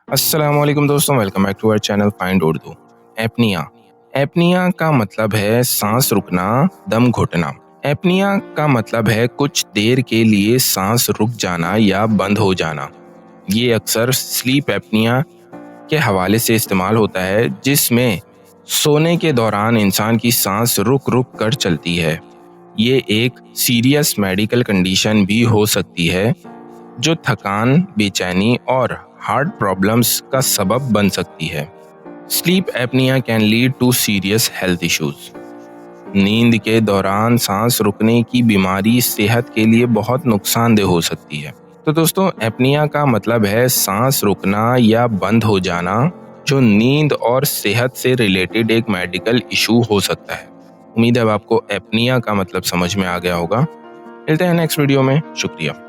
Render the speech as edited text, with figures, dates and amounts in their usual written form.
अस्सलाम वालेकुम दोस्तों, welcome back to our channel find Urdu. Apnea apnea का मतलब है सांस रुकना, दम घुटना। एपनिया का मतलब है कुछ देर के लिए सांस रुक जाना या बंद हो जाना। ये अक्सर स्लीप एपनिया के हवाले से इस्तेमाल होता है, जिसमें सोने के दौरान इंसान की सांस रुक रुक कर चलती है। ये एक सीरियस मेडिकल कंडीशन भी हो सकती है जो थकान, बेचैनी और हार्ट प्रॉब्लम्स का सबब बन सकती है। Sleep apnea can lead to serious health issues. नींद के दौरान सांस रुकने की बीमारी सेहत के लिए बहुत नुकसानदेह हो सकती है। तो दोस्तों, एपनिया का मतलब है सांस रुकना या बंद हो जाना, जो नींद और सेहत से रिलेटेड एक मेडिकल इशू हो सकता है। उम्मीद है अब आपको एपनिया का मतलब समझ में आ गया होगा। मिलते हैं नेक्स्ट वीडियो में। शुक्रिया।